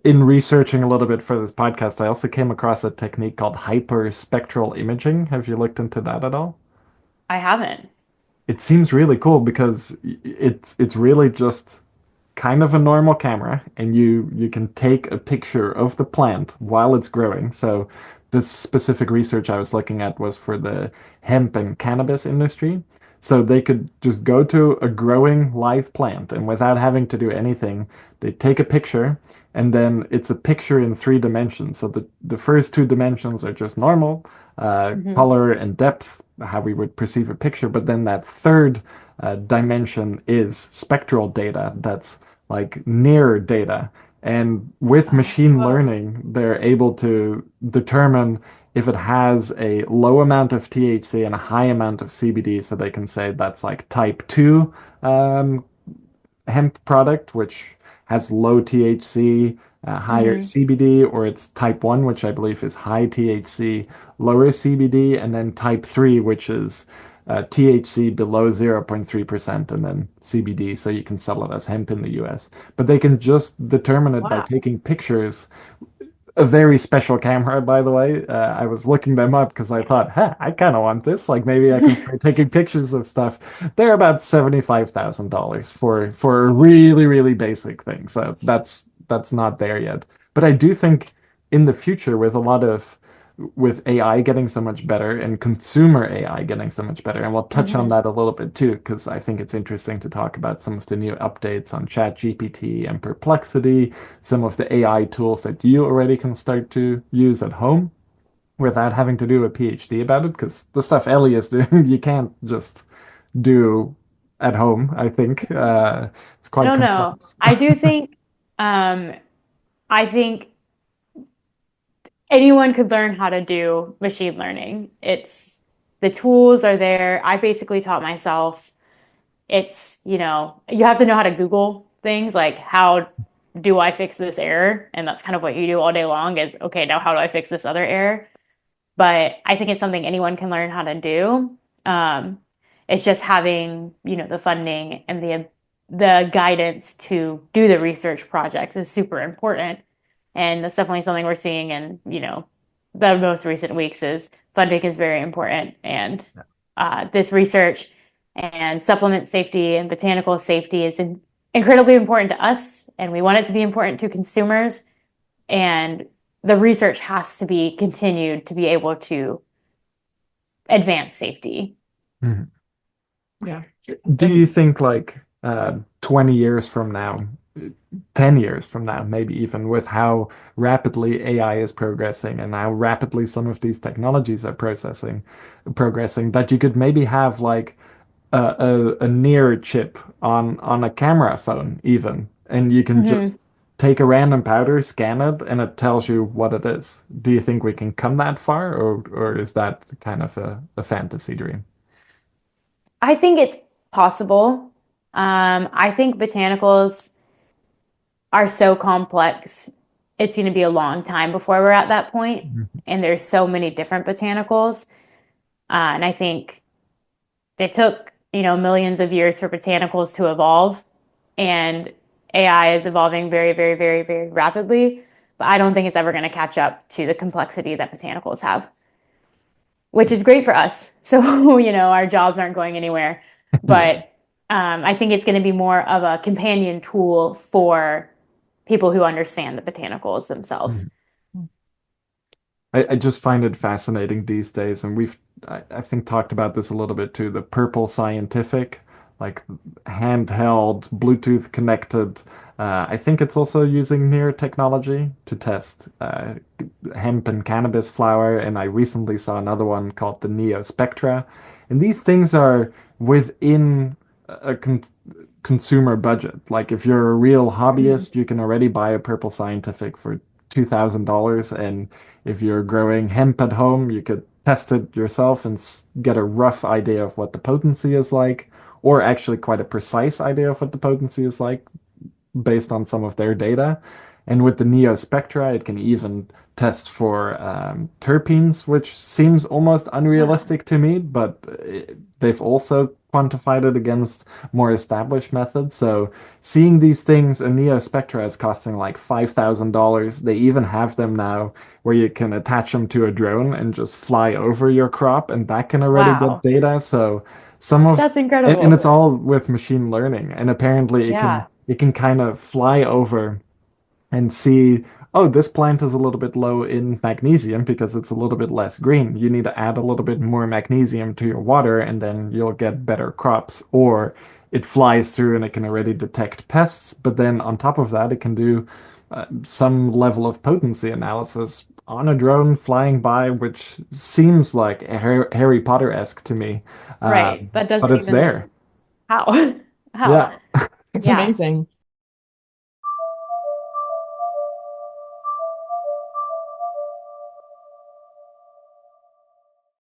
In researching a little bit for this podcast, I also came across a technique called hyperspectral imaging. Have you looked into that at all? I haven't. It seems really cool because it's really just kind of a normal camera, and you can take a picture of the plant while it's growing. So this specific research I was looking at was for the hemp and cannabis industry. So they could just go to a growing live plant, and without having to do anything, they take a picture, and then it's a picture in 3 dimensions. So the first 2 dimensions are just normal, Hmm. color and depth, how we would perceive a picture. But then that third dimension is spectral data that's like near data. And with machine Oh, learning, they're able to determine if it has a low amount of THC and a high amount of CBD. So they can say that's like type 2 um, hemp product, which has low THC, higher hmm. CBD, or it's type 1, which I believe is high THC, lower CBD, and then type 3, which is THC below 0.3%, and then CBD, so you can sell it as hemp in the US. But they can just determine it by Wow. taking pictures. A very special camera, by the way. I was looking them up because I thought, huh, I kind of want this. Like maybe I can start taking pictures of stuff. They're about $75,000 for a really, really basic thing. So that's not there yet. But I do think in the future, with AI getting so much better and consumer AI getting so much better, and we'll touch on Hmm. that a little bit too, because I think it's interesting to talk about some of the new updates on ChatGPT and Perplexity, some of the AI tools that you already can start to use at home without having to do a PhD about it, because the stuff Ellie is doing, you can't just do at home, I think. It's I quite don't know. complex. I do think, um, I think anyone could learn how to do machine learning. It's the tools are there. I basically taught myself. You have to know how to Google things like how do I fix this error? And that's kind of what you do all day long is, okay, now how do I fix this other error? But I think it's something anyone can learn how to do. Um, it's just having, the funding and the guidance to do the research projects is super important. And that's definitely something we're seeing in, the most recent weeks is funding is very important. And this research and supplement safety and botanical safety is incredibly important to us, and we want it to be important to consumers. And the research has to be continued to be able to advance safety. Mhm. Yeah. Do you think like 20 years from now, 10 years from now, maybe even with how rapidly AI is progressing and how rapidly some of these technologies are progressing, that you could maybe have like a near chip on a camera phone even, and you can Hmm. just take a random powder, scan it, and it tells you what it is. Do you think we can come that far, or is that kind of a fantasy dream? I think it's possible. I think botanicals are so complex. It's going to be a long time before we're at that point. Mhm. And there's so many different botanicals. And I think it took, millions of years for botanicals to evolve. And AI is evolving very, very, very, very rapidly. But I don't think it's ever going to catch up to the complexity that botanicals have, which is great for us. So, our jobs aren't going anywhere. Yeah. But I think it's going to be more of a companion tool for people who understand the botanicals themselves. Mhm. I just find it fascinating these days, and I think, talked about this a little bit too, the Purple Scientific, like handheld, Bluetooth connected. I think it's also using near technology to test hemp and cannabis flower, and I recently saw another one called the Neo Spectra. And these things are within a consumer budget. Like if you're a real Mhm. hobbyist, you can already buy a Purple Scientific for $2,000, and if you're growing hemp at home, you could test it yourself and get a rough idea of what the potency is like, or actually quite a precise idea of what the potency is like based on some of their data. And with the Neo Spectra, it can even test for terpenes, which seems almost Wow. unrealistic to me, but they've also quantified it against more established methods. So seeing these things, a Neo Spectra is costing like $5,000. They even have them now where you can attach them to a drone and just fly over your crop, and that can already get Wow. data. So some of That's and it's incredible. all with machine learning, and apparently Yeah. it can kind of fly over and see, oh, this plant is a little bit low in magnesium because it's a little bit less green. You need to add a little bit more magnesium to your water, and then you'll get better crops. Or it flies through and it can already detect pests, but then on top of that, it can do some level of potency analysis on a drone flying by, which seems like Harry Potter-esque to me. Right. That But doesn't it's even there. how? How? Yeah. It's Yeah. amazing.